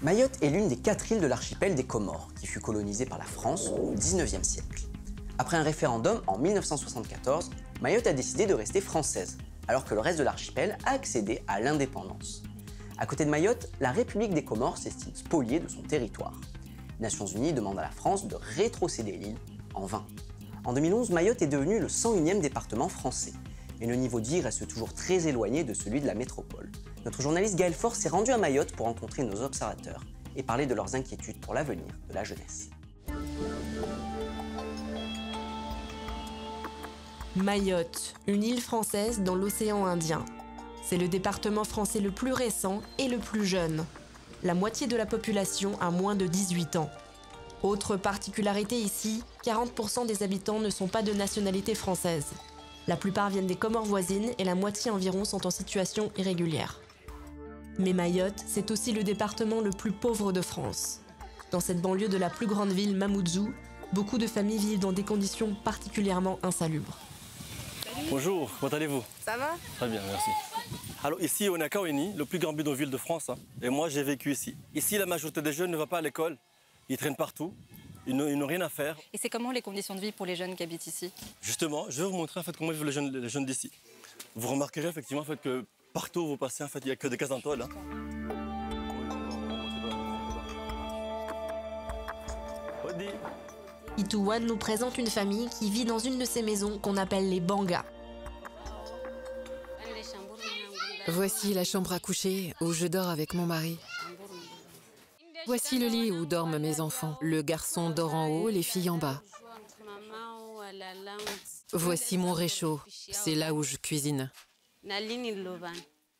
Mayotte est l'une des 4 îles de l'archipel des Comores, qui fut colonisée par la France au XIXe siècle. Après un référendum en 1974, Mayotte a décidé de rester française, alors que le reste de l'archipel a accédé à l'indépendance. À côté de Mayotte, la République des Comores s'estime spoliée de son territoire. Les Nations Unies demandent à la France de rétrocéder l'île, en vain. En 2011, Mayotte est devenu le 101e département français, mais le niveau de vie reste toujours très éloigné de celui de la métropole. Notre journaliste Gaël Faure s'est rendu à Mayotte pour rencontrer nos observateurs et parler de leurs inquiétudes pour l'avenir de la jeunesse. Mayotte, une île française dans l'océan Indien. C'est le département français le plus récent et le plus jeune. La moitié de la population a moins de 18 ans. Autre particularité ici, 40% des habitants ne sont pas de nationalité française. La plupart viennent des Comores voisines et la moitié environ sont en situation irrégulière. Mais Mayotte, c'est aussi le département le plus pauvre de France. Dans cette banlieue de la plus grande ville, Mamoudzou, beaucoup de familles vivent dans des conditions particulièrement insalubres. Bonjour, comment allez-vous? Ça va? Très bien, merci. Alors ici, on est à Kaweni, le plus grand bidonville de France. Et moi, j'ai vécu ici. Ici, la majorité des jeunes ne va pas à l'école. Ils traînent partout. Ils n'ont rien à faire. Et c'est comment les conditions de vie pour les jeunes qui habitent ici? Justement, je vais vous montrer en fait, comment vivent les jeunes d'ici. Vous remarquerez effectivement en fait, que partout où vous passez, en fait, il n'y a que des cases en tôle. Itouane nous présente une famille qui vit dans une de ces maisons qu'on appelle les bangas. Voici la chambre à coucher où je dors avec mon mari. Voici le lit où dorment mes enfants. Le garçon dort en haut, les filles en bas. Voici mon réchaud. C'est là où je cuisine.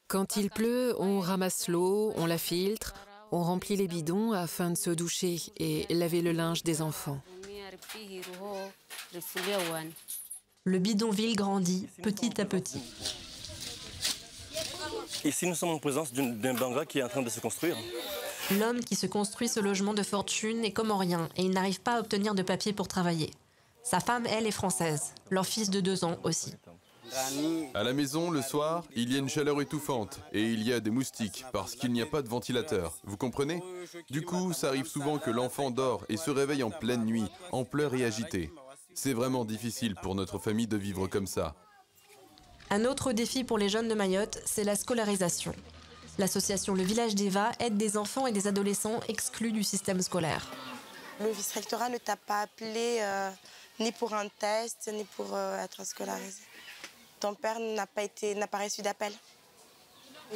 Quand il pleut, on ramasse l'eau, on la filtre, on remplit les bidons afin de se doucher et laver le linge des enfants. Le bidonville grandit petit à petit. Ici, nous sommes en présence d'un banga qui est en train de se construire. L'homme qui se construit ce logement de fortune est comorien et il n'arrive pas à obtenir de papier pour travailler. Sa femme, elle, est française. Leur fils de 2 ans aussi. À la maison, le soir, il y a une chaleur étouffante et il y a des moustiques parce qu'il n'y a pas de ventilateur. Vous comprenez? Du coup, ça arrive souvent que l'enfant dort et se réveille en pleine nuit, en pleurs et agité. C'est vraiment difficile pour notre famille de vivre comme ça. Un autre défi pour les jeunes de Mayotte, c'est la scolarisation. L'association Le Village d'Eva aide des enfants et des adolescents exclus du système scolaire. Le vice-rectorat ne t'a pas appelé ni pour un test, ni pour être scolarisé. Ton père n'a pas reçu d'appel.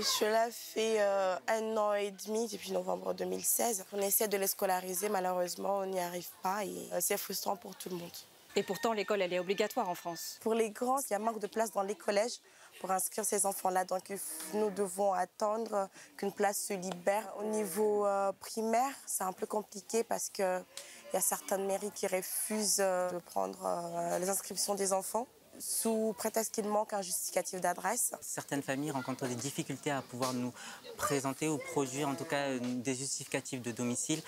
Cela fait 1 an et demi, depuis novembre 2016. On essaie de les scolariser, malheureusement, on n'y arrive pas et c'est frustrant pour tout le monde. Et pourtant, l'école, elle est obligatoire en France. Pour les grands, il y a manque de place dans les collèges pour inscrire ces enfants-là. Donc nous devons attendre qu'une place se libère. Au niveau primaire, c'est un peu compliqué parce qu'il y a certaines mairies qui refusent de prendre les inscriptions des enfants, sous prétexte qu'il manque un justificatif d'adresse. Certaines familles rencontrent des difficultés à pouvoir nous présenter ou produire en tout cas des justificatifs de domicile,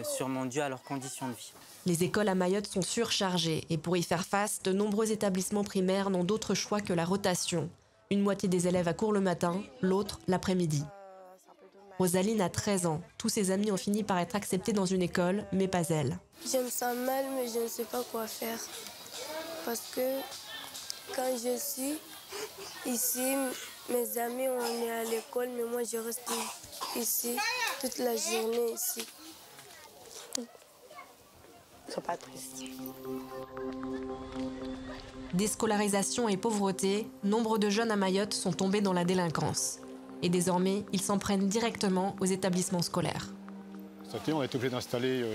sûrement dus à leurs conditions de vie. Les écoles à Mayotte sont surchargées et pour y faire face, de nombreux établissements primaires n'ont d'autre choix que la rotation. Une moitié des élèves accourent le matin, l'autre l'après-midi. Rosaline a 13 ans. Tous ses amis ont fini par être acceptés dans une école, mais pas elle. Je me sens mal, mais je ne sais pas quoi faire. Parce que quand je suis ici, mes amis, on est à l'école, mais moi, je reste ici toute la journée ici. Ils ne sont pas tristes. Déscolarisation et pauvreté, nombre de jeunes à Mayotte sont tombés dans la délinquance. Et désormais, ils s'en prennent directement aux établissements scolaires. Cet été, on a été obligé d'installer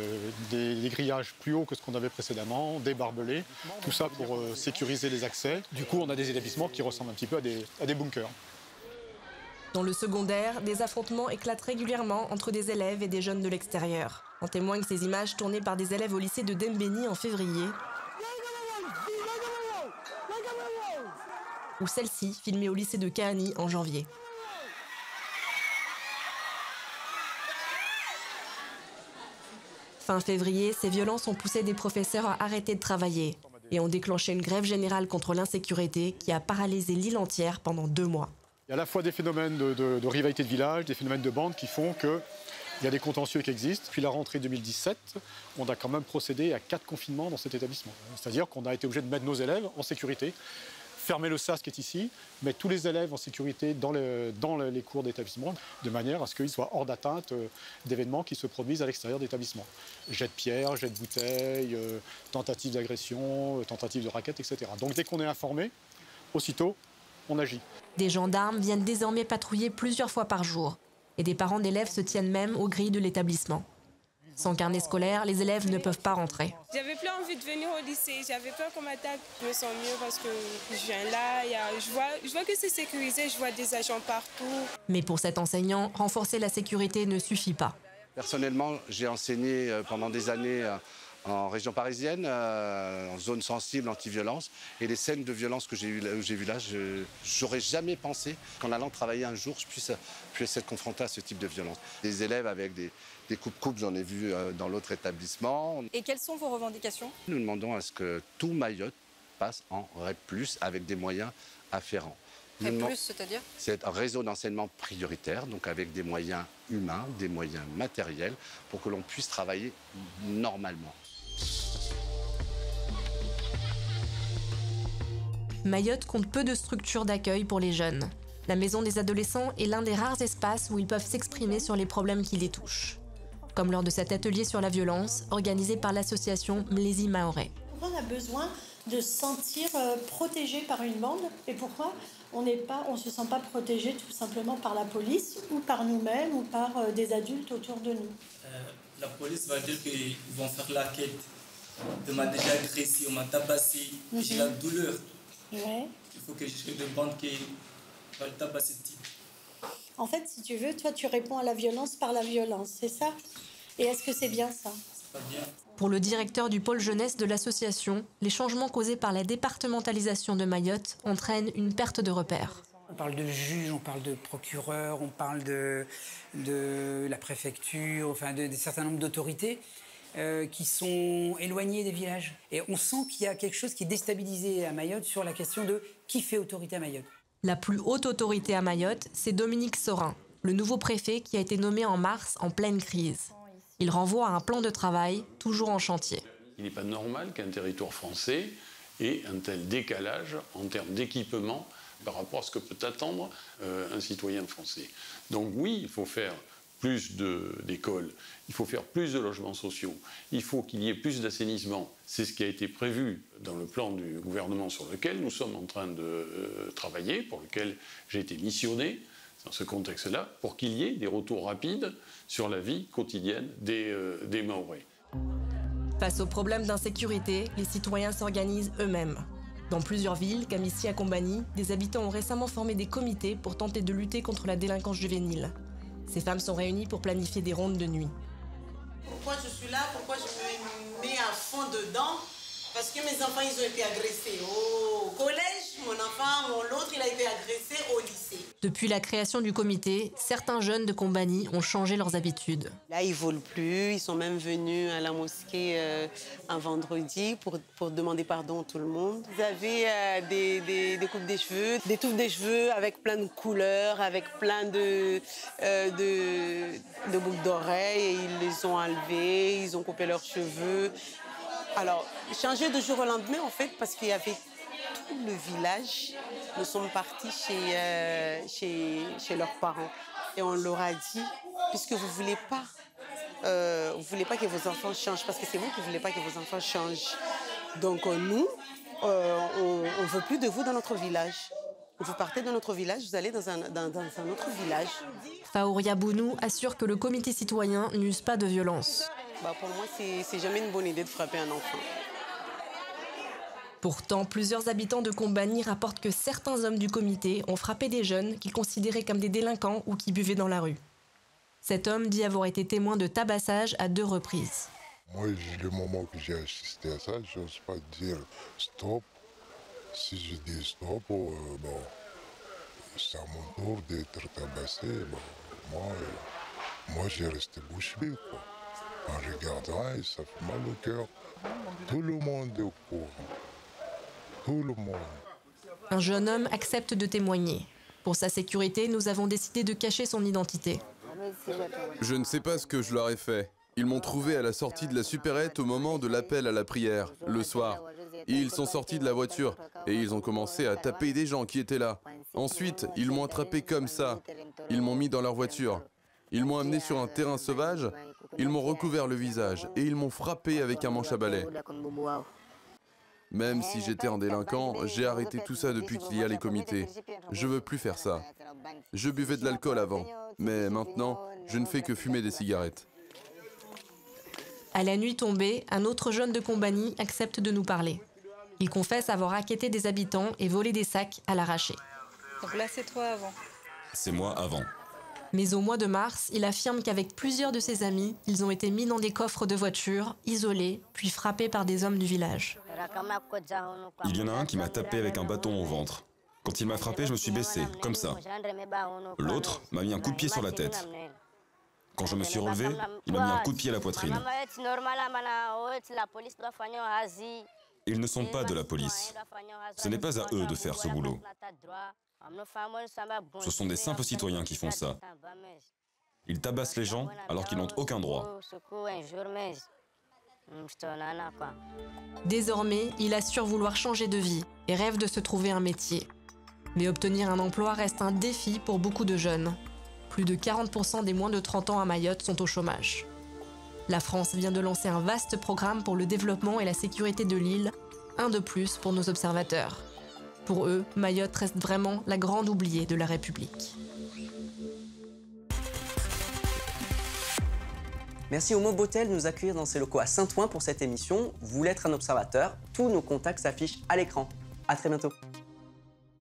des grillages plus hauts que ce qu'on avait précédemment, des barbelés, tout ça pour sécuriser les accès. Du coup, on a des établissements qui ressemblent un petit peu à des bunkers. Dans le secondaire, des affrontements éclatent régulièrement entre des élèves et des jeunes de l'extérieur. En témoignent ces images tournées par des élèves au lycée de Dembéni en février, ou celle-ci filmée au lycée de Kahani en janvier. Fin février, ces violences ont poussé des professeurs à arrêter de travailler et ont déclenché une grève générale contre l'insécurité qui a paralysé l'île entière pendant 2 mois. Il y a à la fois des phénomènes de rivalité de village, des phénomènes de bande qui font que Il y a des contentieux qui existent. Puis la rentrée 2017, on a quand même procédé à 4 confinements dans cet établissement. C'est-à-dire qu'on a été obligé de mettre nos élèves en sécurité, fermer le SAS qui est ici, mettre tous les élèves en sécurité dans les cours d'établissement, de manière à ce qu'ils soient hors d'atteinte d'événements qui se produisent à l'extérieur d'établissement. Jet de pierre, jet de bouteilles, tentative d'agression, tentative de raquette, etc. Donc dès qu'on est informé, aussitôt, on agit. Des gendarmes viennent désormais patrouiller plusieurs fois par jour. Et des parents d'élèves se tiennent même aux grilles de l'établissement. Sans carnet scolaire, les élèves ne peuvent pas rentrer. J'avais plus envie de venir au lycée. J'avais peur qu'on m'attaque. Je me sens mieux parce que je viens là. Je vois que c'est sécurisé. Je vois des agents partout. Mais pour cet enseignant, renforcer la sécurité ne suffit pas. Personnellement, j'ai enseigné pendant des années en région parisienne, en zone sensible, anti-violence. Et les scènes de violence que j'ai vues là, j'aurais jamais pensé qu'en allant travailler un jour, je puisse être confronté à ce type de violence. Des élèves avec des coupes-coupes, j'en ai vu dans l'autre établissement. Et quelles sont vos revendications? Nous demandons à ce que tout Mayotte passe en REP+, avec des moyens afférents. REP+, c'est-à-dire? C'est un réseau d'enseignement prioritaire, donc avec des moyens humains, des moyens matériels, pour que l'on puisse travailler normalement. Mayotte compte peu de structures d'accueil pour les jeunes. La maison des adolescents est l'un des rares espaces où ils peuvent s'exprimer sur les problèmes qui les touchent. Comme lors de cet atelier sur la violence, organisé par l'association Mlezi Maoré. Pourquoi on a besoin de se sentir protégé par une bande et pourquoi on ne se sent pas protégé tout simplement par la police ou par nous-mêmes ou par des adultes autour de nous? La police va dire qu'ils vont faire la quête. On m'a déjà agressé, on m'a tabassé, j'ai la douleur. Ouais. Il faut que je trouve des bandes qui vont le tabasser. En fait, si tu veux, toi tu réponds à la violence par la violence, c'est ça? Et est-ce que c'est bien ça? C'est pas bien. Pour le directeur du pôle jeunesse de l'association, les changements causés par la départementalisation de Mayotte entraînent une perte de repères. On parle de juge, on parle de procureur, on parle de la préfecture, enfin d'un certain nombre d'autorités qui sont éloignées des villages. Et on sent qu'il y a quelque chose qui est déstabilisé à Mayotte sur la question de qui fait autorité à Mayotte. La plus haute autorité à Mayotte, c'est Dominique Sorin, le nouveau préfet qui a été nommé en mars en pleine crise. Il renvoie à un plan de travail toujours en chantier. Il n'est pas normal qu'un territoire français ait un tel décalage en termes d'équipement par rapport à ce que peut attendre un citoyen français. Donc oui, il faut faire plus d'écoles, il faut faire plus de logements sociaux, il faut qu'il y ait plus d'assainissement. C'est ce qui a été prévu dans le plan du gouvernement sur lequel nous sommes en train de travailler, pour lequel j'ai été missionné dans ce contexte-là, pour qu'il y ait des retours rapides sur la vie quotidienne des Mahorais. Face aux problèmes d'insécurité, les citoyens s'organisent eux-mêmes. Dans plusieurs villes, comme ici à Combani, des habitants ont récemment formé des comités pour tenter de lutter contre la délinquance juvénile. Ces femmes sont réunies pour planifier des rondes de nuit. Pourquoi je suis là? Pourquoi je me mets à fond dedans? Parce que mes enfants, ils ont été agressés au collège, l'autre, il a été agressé au lycée. Depuis la création du comité, certains jeunes de Combani ont changé leurs habitudes. Là, ils ne volent plus, ils sont même venus à la mosquée un vendredi pour demander pardon à tout le monde. Vous avez des coupes des cheveux, des touffes des cheveux avec plein de couleurs, avec plein de boucles d'oreilles. Ils les ont enlevées, ils ont coupé leurs cheveux. Alors, changer de jour au lendemain, en fait, parce qu'il y avait tout le village. Nous sommes partis chez leurs parents. Et on leur a dit, puisque vous ne voulez pas que vos enfants changent, parce que c'est vous qui ne voulez pas que vos enfants changent. Donc nous, on ne veut plus de vous dans notre village. Vous partez de notre village, vous allez dans un autre village. Faouria Bounou assure que le comité citoyen n'use pas de violence. Pour moi, c'est jamais une bonne idée de frapper un enfant. Pourtant, plusieurs habitants de Combani rapportent que certains hommes du comité ont frappé des jeunes qu'ils considéraient comme des délinquants ou qui buvaient dans la rue. Cet homme dit avoir été témoin de tabassage à 2 reprises. Moi, le moment que j'ai assisté à ça, je n'ose pas dire stop. Si je dis stop, c'est à mon tour d'être tabassé. Moi, j'ai resté bouche bée, quoi. En regardant, ça fait mal au cœur. Tout le monde est au courant. Tout le monde. Un jeune homme accepte de témoigner. Pour sa sécurité, nous avons décidé de cacher son identité. Je ne sais pas ce que je leur ai fait. Ils m'ont trouvé à la sortie de la supérette au moment de l'appel à la prière, le soir. Ils sont sortis de la voiture et ils ont commencé à taper des gens qui étaient là. Ensuite, ils m'ont attrapé comme ça. Ils m'ont mis dans leur voiture. Ils m'ont amené sur un terrain sauvage. Ils m'ont recouvert le visage et ils m'ont frappé avec un manche à balai. Même si j'étais un délinquant, j'ai arrêté tout ça depuis qu'il y a les comités. Je veux plus faire ça. Je buvais de l'alcool avant, mais maintenant, je ne fais que fumer des cigarettes. À la nuit tombée, un autre jeune de Combani accepte de nous parler. Il confesse avoir racketté des habitants et volé des sacs à l'arraché. Donc là, c'est toi avant. C'est moi avant. Mais au mois de mars, il affirme qu'avec plusieurs de ses amis, ils ont été mis dans des coffres de voitures, isolés, puis frappés par des hommes du village. Il y en a un qui m'a tapé avec un bâton au ventre. Quand il m'a frappé, je me suis baissé, comme ça. L'autre m'a mis un coup de pied sur la tête. Quand je me suis relevé, il m'a mis un coup de pied à la poitrine. Ils ne sont pas de la police. Ce n'est pas à eux de faire ce boulot. Ce sont des simples citoyens qui font ça. Ils tabassent les gens alors qu'ils n'ont aucun droit. Désormais, il assure vouloir changer de vie et rêve de se trouver un métier. Mais obtenir un emploi reste un défi pour beaucoup de jeunes. Plus de 40% des moins de 30 ans à Mayotte sont au chômage. La France vient de lancer un vaste programme pour le développement et la sécurité de l'île, un de plus pour nos observateurs. Pour eux, Mayotte reste vraiment la grande oubliée de la République. Merci au Mobotel de nous accueillir dans ses locaux à Saint-Ouen pour cette émission. Vous voulez être un observateur? Tous nos contacts s'affichent à l'écran. À très bientôt.